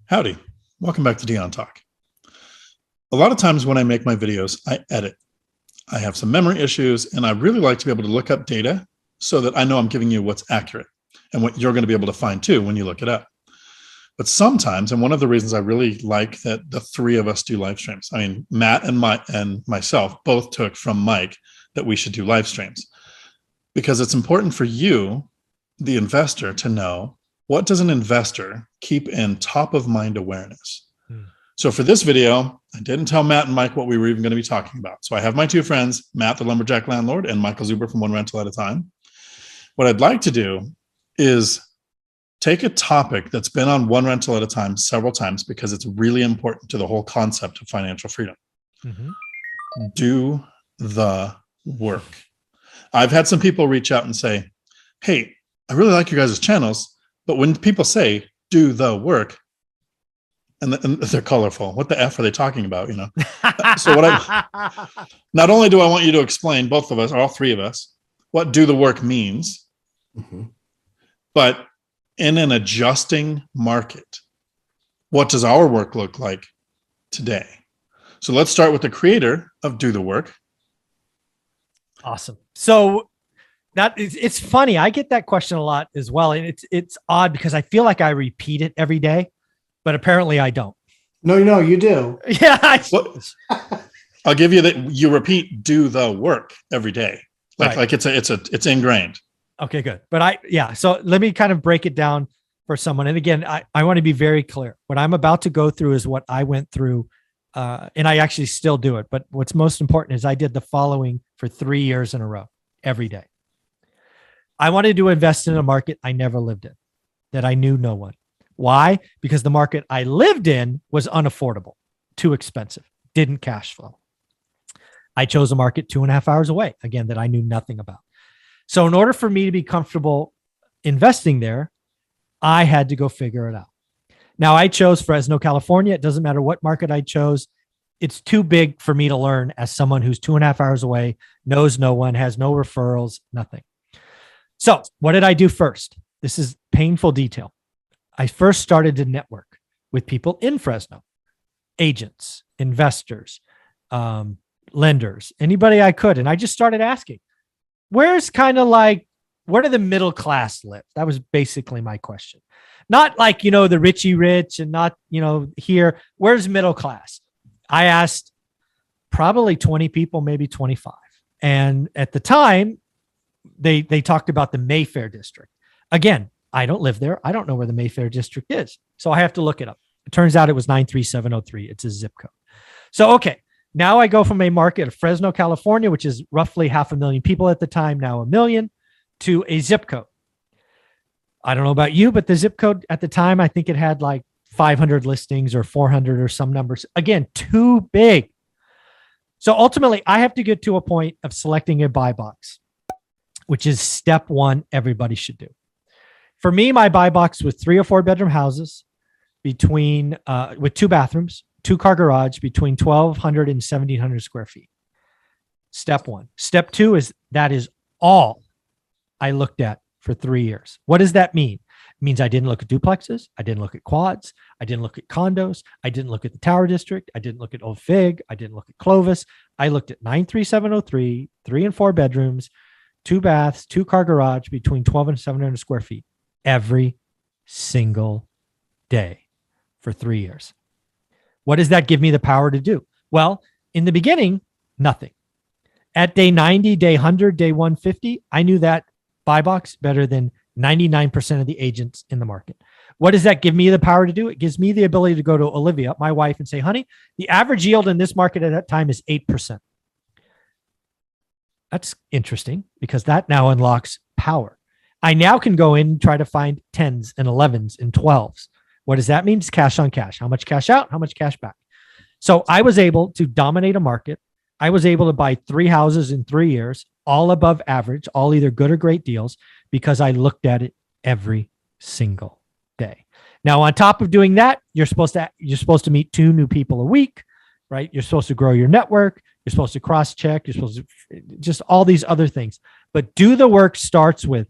Howdy. Welcome back to Dion Talk. A lot of times when I make my videos, I edit. I have some memory issues, and I really like to be able to look up data so that I know I'm giving you what's accurate and what you're going to be able to find too when you look it up. But sometimes, and one of the reasons I really like that the three of us do live streams, I mean, Matt and myself both took from Mike that we should do live streams because it's important for you, the investor, to know what does an investor keep in top of mind awareness. So for this video, I didn't tell Matt and Mike what we were even going to be talking about. So I have my two friends, Matt, the lumberjack landlord, and Michael Zuber from One Rental at a Time. What I'd like to do is take a topic that's been on One Rental at a Time several times because it's really important to the whole concept of financial freedom. Do the work. I've had some people reach out and say, hey, I really like your guys' channels, but when people say do the work, and they're colorful, what the F are they talking about? You know. So not only do I want you to explain, both of us, or all three of us, what do the work means, but in an adjusting market, what does our work look like today? So let's start with the creator of Do the Work. Awesome. So it's funny. I get that question a lot as well. And it's odd because I feel like I repeat it every day, but apparently I don't. No, you do. Yeah. I'll give you that. You repeat do the work every day. Like it's ingrained. Okay, good. But so let me kind of break it down for someone. And again, I want to be very clear. What I'm about to go through is what I went through. And I actually still do it. But what's most important is I did the following for 3 years in a row, every day. I wanted to invest in a market I never lived in, that I knew no one. Why? Because the market I lived in was unaffordable, too expensive, didn't cash flow. I chose a market 2.5 hours away, again, that I knew nothing about. So in order for me to be comfortable investing there, I had to go figure it out. Now I chose Fresno, California. It doesn't matter what market I chose. It's too big for me to learn as someone who's 2.5 hours away, knows no one, has no referrals, nothing. So what did I do first? This is painful detail. I first started to network with people in Fresno, agents, investors, lenders, anybody I could. And I just started asking, where do the middle class live? That was basically my question. Not like, the richy rich and not, here, where's middle class? I asked probably 20 people, maybe 25. And at the time, they talked about the Mayfair district. Again, I don't live there. I don't know where the Mayfair district is. So I have to look it up. It turns out it was 93703. It's a zip code. So, okay. Now I go from a market of Fresno, California, which is roughly 500,000 people at the time, now 1 million, to a zip code. I don't know about you, but the zip code at the time, I think it had like 500 listings or 400 or some numbers. Again, too big. So ultimately, I have to get to a point of selecting a buy box, which is step one everybody should do. For me, my buy box was 3 or 4 bedroom houses with 2 bathrooms, 2-car garage between 1,200 and 1,700 square feet. Step one. Step two is that is all I looked at for 3 years. What does that mean? It means I didn't look at duplexes. I didn't look at quads. I didn't look at condos. I didn't look at the Tower District. I didn't look at Old Fig. I didn't look at Clovis. I looked at 93703, 3 and 4 bedrooms, 2 baths, 2-car garage between 1,200 and 700 square feet every single day for 3 years. What does that give me the power to do? Well, in the beginning, nothing. At day 90, day 100, day 150, I knew that buy box better than 99% of the agents in the market. What does that give me the power to do? It gives me the ability to go to Olivia, my wife, and say, honey, the average yield in this market at that time is 8%. That's interesting because that now unlocks power. I now can go in and try to find 10s and 11s and 12s. What does that mean? It's cash on cash. How much cash out? How much cash back? So I was able to dominate a market. I was able to buy 3 houses in 3 years, all above average, all either good or great deals, because I looked at it every single day. Now, on top of doing that, you're supposed to meet 2 new people a week, right? You're supposed to grow your network. You're supposed to cross-check. You're supposed to just all these other things. But do the work starts with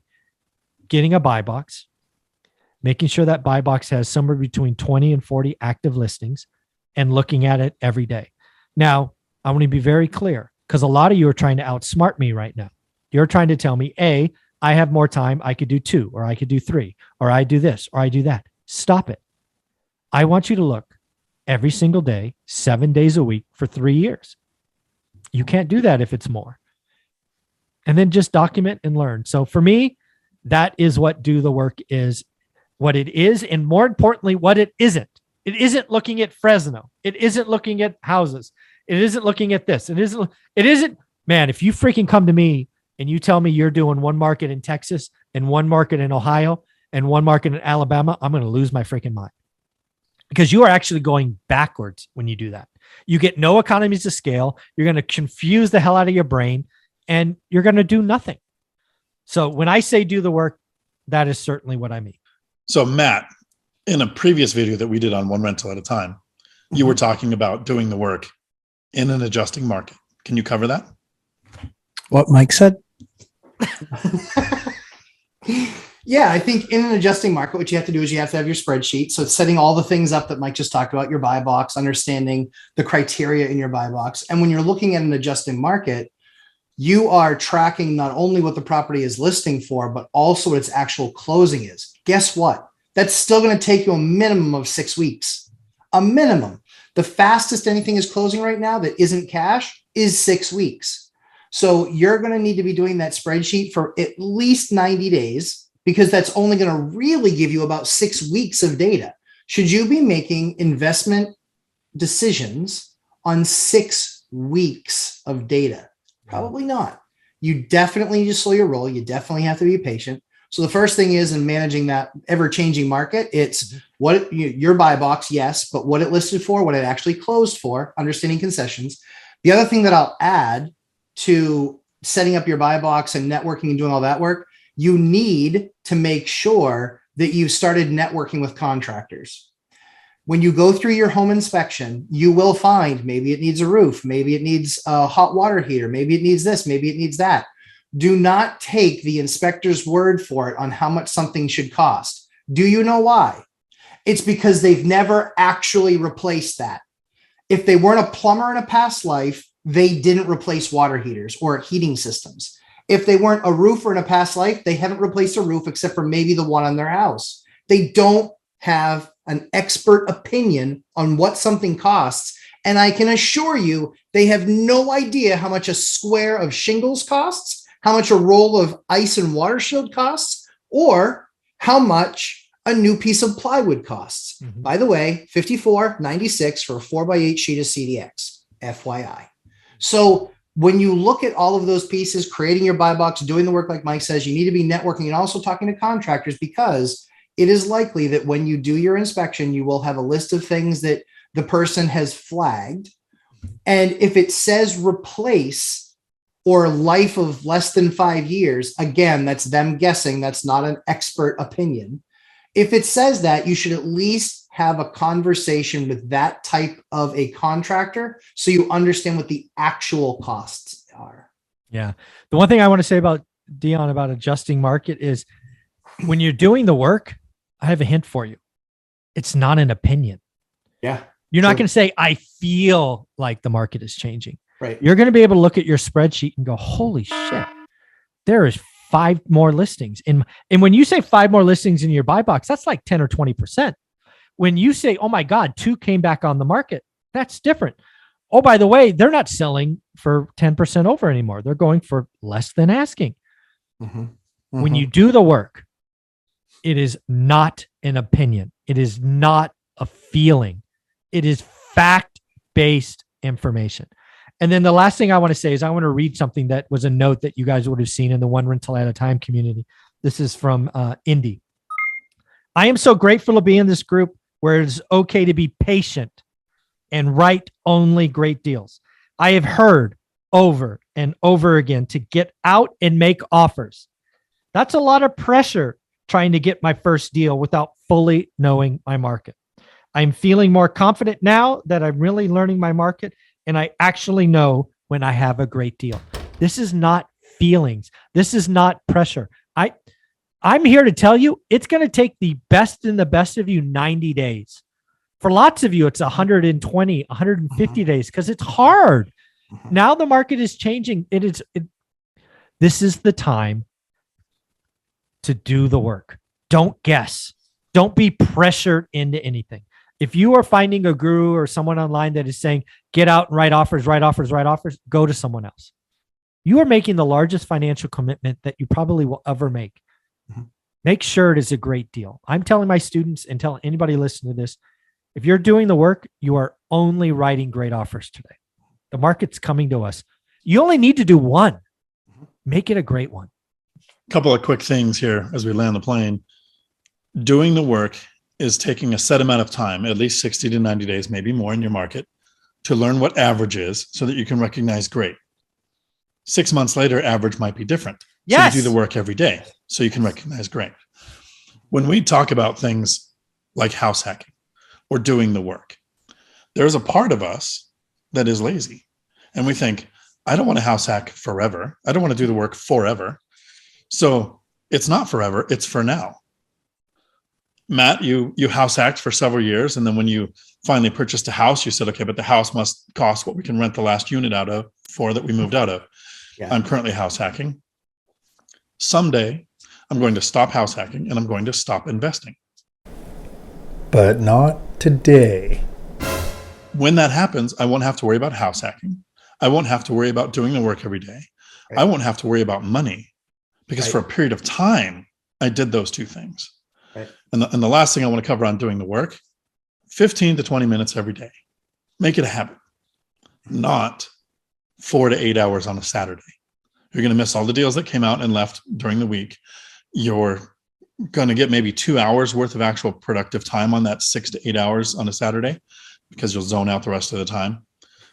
getting a buy box, making sure that buy box has somewhere between 20 and 40 active listings and looking at it every day. Now, I want to be very clear because a lot of you are trying to outsmart me right now. You're trying to tell me, A, I have more time. I could do 2, or I could do 3, or I do this, or I do that. Stop it. I want you to look every single day, 7 days a week for 3 years. You can't do that if it's more. And then just document and learn. So for me, that is what do the work is, what it is, and more importantly, what it isn't. It isn't looking at Fresno. It isn't looking at houses. It isn't looking at this. It isn't, man, if you freaking come to me and you tell me you're doing one market in Texas and one market in Ohio and one market in Alabama, I'm going to lose my freaking mind. Because you are actually going backwards when you do that. You get no economies of scale. You're going to confuse the hell out of your brain and you're going to do nothing. So when I say do the work, that is certainly what I mean. So Matt, in a previous video that we did on One Rental at a Time, you were talking about doing the work in an adjusting market. Can you cover that? What Mike said? Yeah, I think in an adjusting market, what you have to do is you have to have your spreadsheet. So it's setting all the things up that Mike just talked about, your buy box, understanding the criteria in your buy box. And when you're looking at an adjusting market, you are tracking not only what the property is listing for, but also what its actual closing is. Guess what? That's still going to take you a minimum of 6 weeks. A minimum. The fastest anything is closing right now that isn't cash is 6 weeks. So you're going to need to be doing that spreadsheet for at least 90 days because that's only going to really give you about 6 weeks of data. Should you be making investment decisions on 6 weeks of data? Probably not. You definitely need to slow your roll. You definitely have to be patient. So the first thing is in managing that ever-changing market, it's what your buy box, yes, but what it listed for, what it actually closed for, understanding concessions. The other thing that I'll add to setting up your buy box and networking and doing all that work, you need to make sure that you've started networking with contractors. When you go through your home inspection, you will find maybe it needs a roof, maybe it needs a hot water heater, maybe it needs this, maybe it needs that. Do not take the inspector's word for it on how much something should cost. Do you know why? It's because they've never actually replaced that. If they weren't a plumber in a past life, they didn't replace water heaters or heating systems. If they weren't a roofer in a past life, they haven't replaced a roof except for maybe the one on their house. They don't have an expert opinion on what something costs. And I can assure you, they have no idea how much a square of shingles costs, how much a roll of ice and water shield costs, or how much a new piece of plywood costs. Mm-hmm. By the way, $54.96 for a 4x8 sheet of CDX, FYI. So when you look at all of those pieces, creating your buy box, doing the work like Mike says, you need to be networking and also talking to contractors because it is likely that when you do your inspection, you will have a list of things that the person has flagged. And if it says replace or life of less than 5 years, again, that's them guessing. That's not an expert opinion. If it says that, you should at least have a conversation with that type of a contractor so you understand what the actual costs are. Yeah. The one thing I want to say about Dion about adjusting market is when you're doing the work, I have a hint for you. It's not an opinion. Yeah. You're not going to say, I feel like the market is changing. Right. You're going to be able to look at your spreadsheet and go, holy shit, there is 5 more listings. And when you say 5 more listings in your buy box, that's like 10 or 20%. When you say, oh my God, 2 came back on the market, that's different. Oh, by the way, they're not selling for 10% over anymore. They're going for less than asking. Mm-hmm. Mm-hmm. When you do the work, it is not an opinion. It is not a feeling. It is fact-based information. And then the last thing I want to say is I want to read something that was a note that you guys would have seen in the One Rental at a Time community. This is from Indy. I am so grateful to be in this group where it is okay to be patient and write only great deals. I have heard over and over again to get out and make offers. That's a lot of pressure trying to get my first deal without fully knowing my market. I'm feeling more confident now that I'm really learning my market and I actually know when I have a great deal. This is not feelings. This is not pressure. I'm here to tell you, it's going to take the best and the best of you 90 days. For lots of you, it's 120, 150 days because it's hard. Now the market is changing. This is the time to do the work. Don't guess. Don't be pressured into anything. If you are finding a guru or someone online that is saying, get out and write offers, go to someone else. You are making the largest financial commitment that you probably will ever make. Make sure it is a great deal. I'm telling my students and telling anybody listening to this, if you're doing the work, you are only writing great offers today. The market's coming to us. You only need to do one. Make it a great one. A couple of quick things here as we land the plane. Doing the work is taking a set amount of time, at least 60 to 90 days, maybe more in your market, to learn what average is so that you can recognize great. 6 months later, average might be different. Yes. So you do the work every day so you can recognize great. When we talk about things like house hacking or doing the work, there's a part of us that is lazy. And we think, I don't want to house hack forever. I don't want to do the work forever. So it's not forever, it's for now. Matt, you house hacked for several years. And then when you finally purchased a house, you said, okay, but the house must cost what we can rent the last unit out of for that we moved out of. Yeah. I'm currently house hacking. Someday I'm going to stop house hacking and I'm going to stop investing. But not today. When that happens, I won't have to worry about house hacking. I won't have to worry about doing the work every day. Right. I won't have to worry about money because Right. for a period of time, I did those two things. Right. And the last thing I want to cover on doing the work, 15 to 20 minutes every day. Make it a habit, not 4 to 8 hours on a Saturday. You're going to miss all the deals that came out and left during the week. You're going to get maybe 2 hours worth of actual productive time on that 6 to 8 hours on a Saturday because you'll zone out the rest of the time.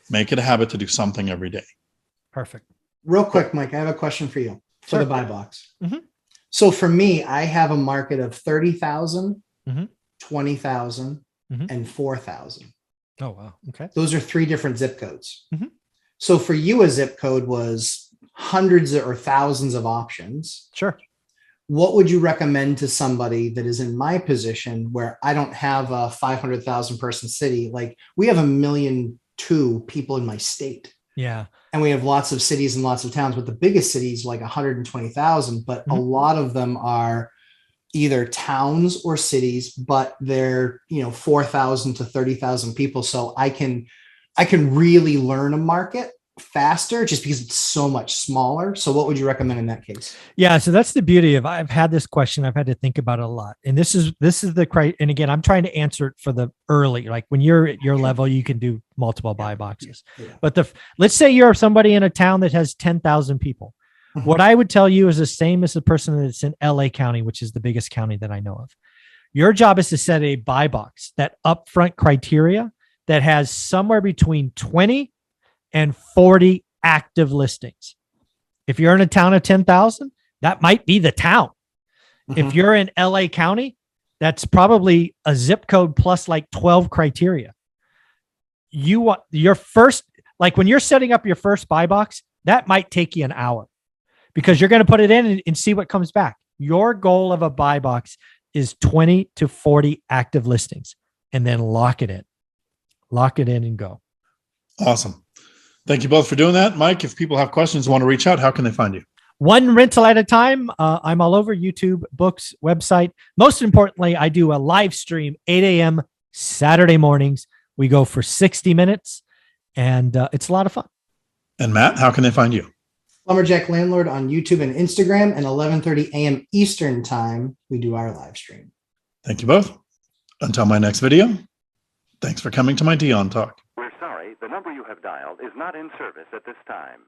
Make it a habit to do something every day. Perfect. Real quick, Mike, I have a question for you for Sure. the buy box. Mhm. So for me, I have a market of 30,000, Mhm. 20,000, Mhm. and 4,000. Oh, wow. Okay. Those are 3 different zip codes. Mhm. So for you, a zip code was hundreds or thousands of options. Sure. What would you recommend to somebody that is in my position where I don't have a 500,000 person city? Like we have 1,200,000 people in my state. Yeah. And we have lots of cities and lots of towns, but the biggest cities like 120,000, but a lot of them are either towns or cities, but they're, 4,000 to 30,000 people. So I can really learn a market faster just because it's so much smaller. So what would you recommend in that case? Yeah. So that's the beauty of, I've had this question. I've had to think about it a lot. And this is the, and again, I'm trying to answer it for the early, like when you're at your level, you can do multiple buy boxes, but let's say you're somebody in a town that has 10,000 people. What I would tell you is the same as the person that's in LA County, which is the biggest county that I know of. Your job is to set a buy box, that upfront criteria that has somewhere between 20 and 40 active listings. If you're in a town of 10,000, that might be the town. If you're in LA County, that's probably a zip code plus like 12 criteria. You want your first, like when you're setting up your first buy box, that might take you an hour because you're going to put it in and see what comes back. Your goal of a buy box is 20 to 40 active listings and then lock it in and go. Awesome. Thank you both for doing that. Mike, if people have questions, want to reach out, how can they find you? One rental at a time. I'm all over YouTube, books, website. Most importantly, I do a live stream, 8 a.m. Saturday mornings. We go for 60 minutes and it's a lot of fun. And Matt, how can they find you? Lumberjack Landlord on YouTube and Instagram, and 11:30 a.m. Eastern time, we do our live stream. Thank you both. Until my next video, thanks for coming to my Dion Talk. We're sorry, the number you have dialed is not in service at this time.